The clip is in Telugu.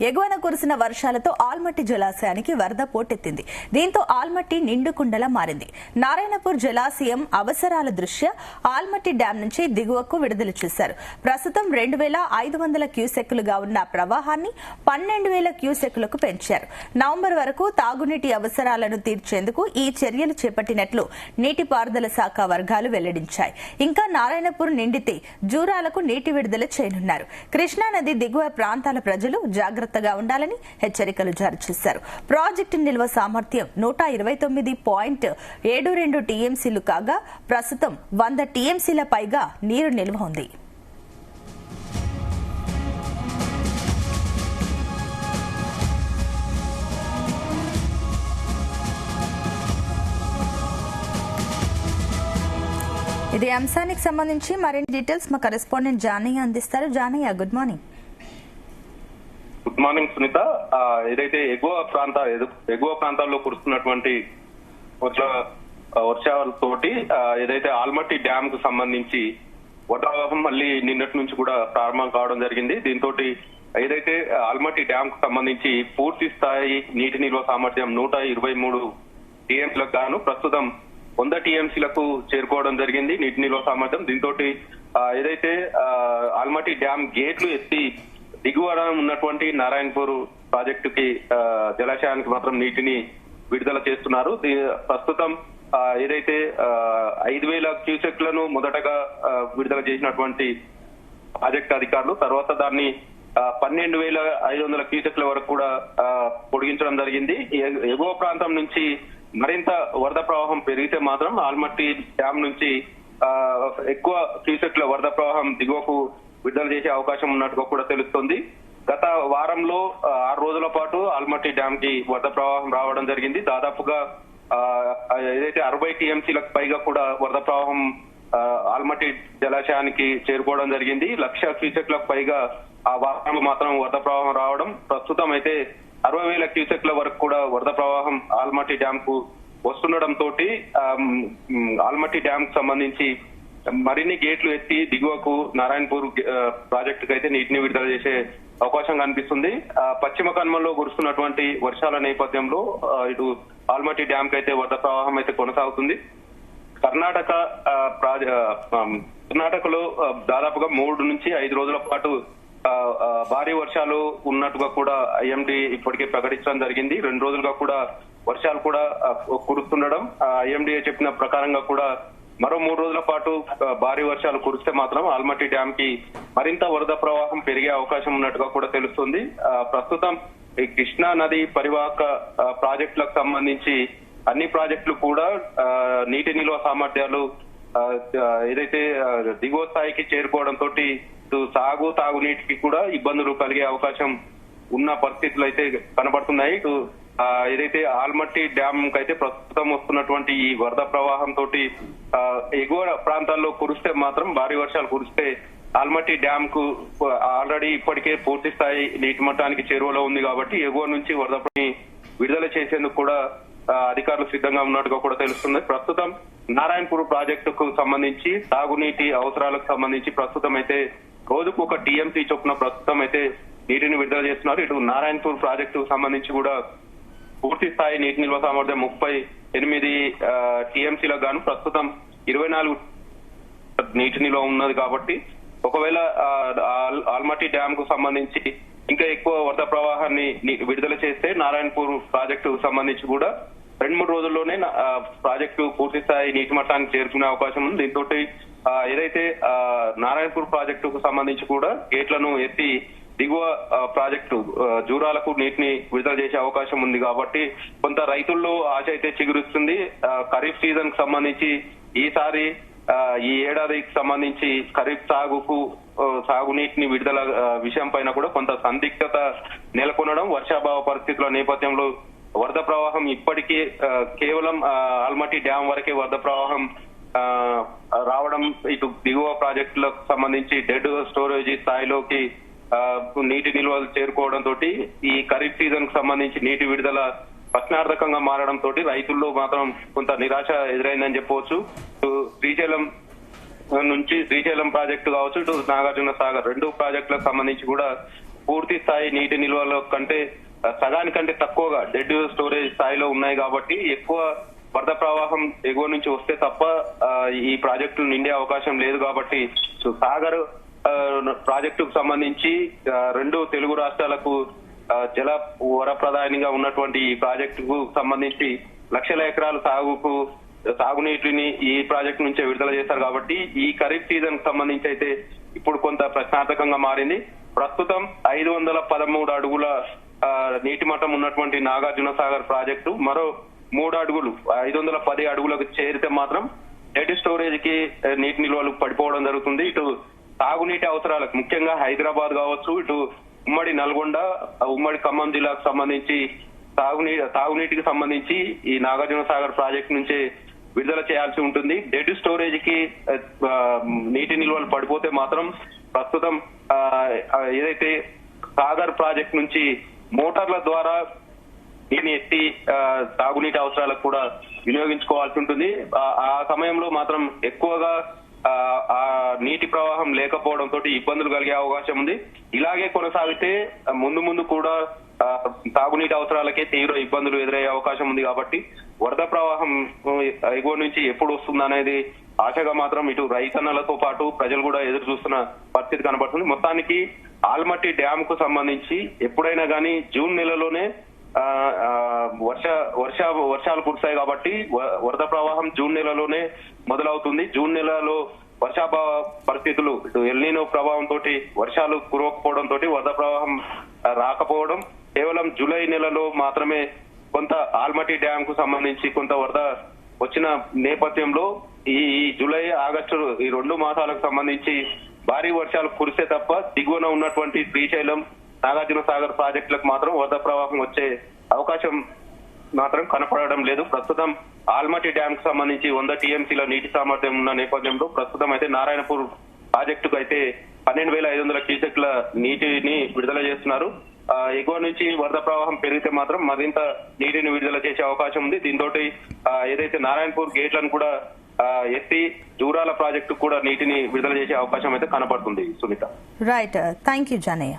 ఎగువన కురిసిన వర్షాలతో ఆల్మట్టి జలాశయానికి వరద పోటెత్తింది. దీంతో ఆల్మట్టి నిండుకుండలా మారింది. నారాయణపూర్ జలాశయం అవసరాల దృష్ట్యా ఆల్మట్టి డ్యాం నుంచి దిగువకు విడుదల చేశారు. ప్రస్తుతం 2,500 క్యూసెక్కులుగా ఉన్న ప్రవాహాన్ని 12,000 క్యూసెక్కులకు పెంచారు. నవంబర్ వరకు తాగునీటి అవసరాలను తీర్చేందుకు ఈ చర్యలు చేపట్టినట్లు నీటిపారుదల శాఖ వర్గాలు వెల్లడించాయి. ఇంకా నారాయణపూర్ నిండితే జూరాలకు నీటి విడుదల చేయనున్నారు. కృష్ణానది దిగువ ప్రాంతాల ప్రజలు జాగ్రత్తగా ఉండాలని హెచ్చరికలు జారీ చేశారు. ప్రాజెక్టు నిల్వ సామర్థ్యం 129.72 టీఎంసీలు కాగా ప్రస్తుతం 100 టీఎంసీల పైగా నీరు నిల్వ ఉంది. ఇదే అంశానికి సంబంధించి మరిన్ని డీటెయిల్స్ మా కరెస్పాండెంట్ జానయ్య అందిస్తారు. Janayya, good morning. Good morning Sunitha. ఏదైతే ఎగువ ప్రాంతాల్లో కురుస్తున్నటువంటి వర్షాలతోటి ఏదైతే ఆల్మట్టి డ్యామ్ కు సంబంధించి వరద మళ్ళీ నిన్నటి నుంచి కూడా ప్రారంభం కావడం జరిగింది. దీంతో ఏదైతే ఆల్మట్టి డ్యామ్ కు సంబంధించి పూర్తి స్థాయి నీటి నిల్వ సామర్థ్యం 123 టీఎంసీలకు గాను ప్రస్తుతం 100 టీఎంసీలకు చేరుకోవడం జరిగింది నీటి నిల్వ సామర్థ్యం. దీంతో ఏదైతే ఆల్మట్టి డ్యామ్ గేట్లు ఎత్తి దిగువన ఉన్నటువంటి నారాయణపూర్ ప్రాజెక్టుకి జలాశయానికి మాత్రం నీటిని విడుదల చేస్తున్నారు. ప్రస్తుతం ఏదైతే 5,000 క్యూసెక్లను మొదటగా విడుదల చేసినటువంటి ప్రాజెక్టు అధికారులు తర్వాత దాన్ని 12,500 క్యూసెక్ల వరకు కూడా పొడిగించడం జరిగింది. ఎగువ ప్రాంతం నుంచి మరింత వరద ప్రవాహం పెరిగితే మాత్రం ఆల్మట్టి డ్యామ్ నుంచి ఎక్కువ క్యూసెక్ల వరద ప్రవాహం దిగువకు విడుదల చేసే అవకాశం ఉన్నట్టుగా కూడా తెలుస్తోంది. గత వారంలో 6 రోజుల పాటు ఆల్మట్టి డ్యామ్ కి వరద ప్రవాహం రావడం జరిగింది. దాదాపుగా ఏదైతే 60 టీఎంసీలకు పైగా కూడా వరద ప్రవాహం ఆల్మట్టి జలాశయానికి చేరుకోవడం జరిగింది. 1,00,000 క్యూసెక్లకు పైగా ఆ వారంలో మాత్రం వరద ప్రవాహం రావడం, ప్రస్తుతం అయితే 60,000 క్యూసెక్ల వరకు కూడా వరద ప్రవాహం ఆల్మట్టి డ్యామ్ కు వస్తుండటంతో ఆల్మట్టి డ్యామ్ కు సంబంధించి మరిన్ని గేట్లు ఎత్తి దిగువకు నారాయణపూర్ ప్రాజెక్టుకు అయితే నీటిని విడుదల చేసే అవకాశం కనిపిస్తుంది. పశ్చిమ కనుమల్లో కురుస్తున్నటువంటి వర్షాల నేపథ్యంలో ఇటు ఆల్మట్టి డ్యామ్ కి అయితే వరద ప్రవాహం అయితే కొనసాగుతుంది. కర్ణాటకలో దాదాపుగా 3 నుంచి 5 రోజుల పాటు భారీ వర్షాలు ఉన్నట్టుగా కూడా ఐఎండీ ఇప్పటికే ప్రకటించడం జరిగింది. 2 రోజులుగా కూడా వర్షాలు కూడా కురుస్తుండడం, ఐఎండీ చెప్పిన ప్రకారంగా కూడా మరో 3 రోజుల పాటు భారీ వర్షాలు కురిస్తే మాత్రం ఆల్మట్టి డ్యామ్ కి మరింత వరద ప్రవాహం పెరిగే అవకాశం ఉన్నట్టుగా కూడా తెలుస్తుంది. ప్రస్తుతం ఈ కృష్ణా నది పరివాహక ప్రాజెక్టులకు సంబంధించి అన్ని ప్రాజెక్టులు కూడా నీటి నిల్వ సామర్థ్యాలు ఏదైతే దిగువ స్థాయికి చేరుకోవడంతో తాగునీటికి కూడా ఇబ్బందులు కలిగే అవకాశం ఉన్న పరిస్థితులు అయితే కనబడుతున్నాయి. ఇటు ఏదైతే ఆల్మట్టి డ్యామ్ కైతే ప్రస్తుతం వస్తున్నటువంటి ఈ వరద ప్రవాహం తోటి ఎగువ ప్రాంతాల్లో కురిస్తే మాత్రం భారీ వర్షాలు కురిస్తే ఆల్మట్టి డ్యామ్ కు ఆల్రెడీ ఇప్పటికే పూర్తి స్థాయి నీటి మట్టానికి చేరువలో ఉంది కాబట్టి ఎగువ నుంచి వరదని విడుదల చేసేందుకు కూడా అధికారులు సిద్ధంగా ఉన్నట్టుగా కూడా తెలుస్తుంది. ప్రస్తుతం నారాయణపూర్ ప్రాజెక్టుకు సంబంధించి తాగునీటి అవసరాలకు సంబంధించి ప్రస్తుతం అయితే రోజుకు 1 టీఎంసీ చొప్పున ప్రస్తుతం అయితే నీటిని విడుదల చేస్తున్నారు. ఇటు నారాయణపూర్ ప్రాజెక్టుకు సంబంధించి కూడా పూర్తి స్థాయి నీటి నిల్వ సామర్థ్యం 38 టీఎంసీలకు గాను ప్రస్తుతం 24 నీటి నిల్వ ఉన్నది కాబట్టి ఒకవేళ ఆల్మట్టి డ్యామ్ కు సంబంధించి ఇంకా ఎక్కువ వరద ప్రవాహాన్ని విడుదల చేస్తే నారాయణపూర్ ప్రాజెక్టు సంబంధించి కూడా 2-3 రోజుల్లోనే ప్రాజెక్టు పూర్తి స్థాయి నీటి మట్టానికి చేరుకునే అవకాశం ఉంది. దీంతో ఏదైతే నారాయణపూర్ ప్రాజెక్టుకు సంబంధించి కూడా గేట్లను ఎత్తి దిగువ ప్రాజెక్టు జూరాలకు నీటిని విడుదల చేసే అవకాశం ఉంది కాబట్టి కొంత రైతుల్లో ఆశ అయితే చిగురుస్తుంది. ఖరీఫ్ సీజన్ కు సంబంధించి ఈసారి ఈ ఏడాదికి సంబంధించి ఖరీఫ్ సాగునీటిని విడుదల విషయం పైన కూడా కొంత సందిగ్ధత నెలకొనడం, వర్షాభావ పరిస్థితుల నేపథ్యంలో వరద ప్రవాహం ఇప్పటికే కేవలం ఆల్మట్టి డ్యామ్ వరకే వరద ప్రవాహం రావడం, ఇటు దిగువ ప్రాజెక్టులకు సంబంధించి డెడ్ స్టోరేజ్ స్థాయిలోకి నీటి నిల్వలు చేరుకోవడంతో ఈ ఖరీఫ్ సీజన్ కు సంబంధించి నీటి విడుదల ప్రశ్నార్థకంగా మారడంతో రైతుల్లో మాత్రం కొంత నిరాశ ఎదురైందని చెప్పవచ్చు. శ్రీశైలం నుంచి శ్రీశైలం ప్రాజెక్టు కావచ్చు, ఇటు నాగార్జున సాగర్ 2 ప్రాజెక్టులకు సంబంధించి కూడా పూర్తి స్థాయి నీటి నిల్వల కంటే సగానికంటే తక్కువగా డెడ్ స్టోరేజ్ స్థాయిలో ఉన్నాయి కాబట్టి ఎక్కువ వరద ప్రవాహం ఎగువ నుంచి వస్తే తప్ప ఈ ప్రాజెక్టులు నిండే అవకాశం లేదు కాబట్టి సాగర్ ప్రాజెక్టుకు సంబంధించి రెండు తెలుగు రాష్ట్రాలకు జల వరప్రదానిగా ఉన్నటువంటి ఈ ప్రాజెక్టుకు సంబంధించి లక్షల ఎకరాల సాగునీటిని ఈ ప్రాజెక్టు నుంచే విడుదల చేస్తారు కాబట్టి ఈ ఖరీఫ్ సీజన్ కు సంబంధించి అయితే ఇప్పుడు కొంత ప్రశ్నార్థకంగా మారింది. ప్రస్తుతం 513 అడుగుల నీటి మట్టం ఉన్నటువంటి నాగార్జున సాగర్ ప్రాజెక్టు మరో 3 అడుగులు 510 అడుగులకు చేరితే మాత్రం డెడ్ స్టోరేజ్ కి నీటి నిల్వలు పడిపోవడం జరుగుతుంది. ఇటు తాగునీటి అవసరాలకు ముఖ్యంగా హైదరాబాద్ కావచ్చు, ఇటు ఉమ్మడి నల్గొండ, ఉమ్మడి ఖమ్మం జిల్లాకు సంబంధించి తాగునీటికి సంబంధించి ఈ నాగార్జున సాగర్ ప్రాజెక్టు నుంచే విడుదల చేయాల్సి ఉంటుంది. డెడ్ స్టోరేజ్ కి నీటి నిల్వలు పడిపోతే మాత్రం ప్రస్తుతం ఏదైతే సాగర్ ప్రాజెక్ట్ నుంచి మోటార్ల ద్వారా దీన్ని ఎత్తి తాగునీటి అవసరాలకు కూడా వినియోగించుకోవాల్సి ఉంటుంది. ఆ సమయంలో మాత్రం ఎక్కువగా ఆ నీటి ప్రవాహం లేకపోవడంతో ఇబ్బందులు కలిగే అవకాశం ఉంది. ఇలాగే కొనసాగితే ముందు కూడా తాగునీటి అవసరాలకే తీవ్ర ఇబ్బందులు ఎదురయ్యే అవకాశం ఉంది. కాబట్టి వరద ప్రవాహం ఎగువ నుంచి ఎప్పుడు వస్తుందనేది ఆశగా మాత్రం ఇటు రైతన్నలతో పాటు ప్రజలు కూడా ఎదురు చూస్తున్న పరిస్థితి కనబడుతుంది. మొత్తానికి ఆల్మట్టి డ్యామ్ కు సంబంధించి ఎప్పుడైనా కానీ జూన్ నెలలోనే వర్షాలు కురుస్తాయి కాబట్టి వరద ప్రవాహం జూన్ నెలలోనే మొదలవుతుంది. జూన్ నెలలో వర్షాభావ పరిస్థితులు ఇటు ఎల్నినో ప్రభావంతో వర్షాలు కురవకపోవడంతో వరద ప్రవాహం రాకపోవడం, కేవలం జూలై నెలలో మాత్రమే కొంత ఆల్మట్టి డ్యామ్ కు సంబంధించి కొంత వరద వచ్చిన నేపథ్యంలో ఈ జూలై ఆగస్టు ఈ 2 మాసాలకు సంబంధించి భారీ వర్షాలు కురిస్తే తప్ప దిగువన ఉన్నటువంటి శ్రీశైలం, నాగార్జున సాగర్ ప్రాజెక్టులకు మాత్రం వరద ప్రవాహం వచ్చే అవకాశం మాత్రం కనపడడం లేదు. ప్రస్తుతం ఆల్మట్టి డ్యామ్ కు సంబంధించి 100 టీఎంసీల నీటి సామర్థ్యం ఉన్న నేపథ్యంలో ప్రస్తుతం అయితే నారాయణపూర్ ప్రాజెక్టుకు అయితే 12,500 క్యూసెక్ల నీటిని విడుదల చేస్తున్నారు. ఎగువ నుంచి వరద ప్రవాహం పెరిగితే మాత్రం మరింత నీటిని విడుదల చేసే అవకాశం ఉంది. దీంతో ఏదైతే నారాయణపూర్ గేట్లను కూడా ఎత్తి జూరాల ప్రాజెక్టు కూడా నీటిని విడుదల చేసే అవకాశం అయితే కనపడుతుంది. Sunitha, right, thank you Janaiah.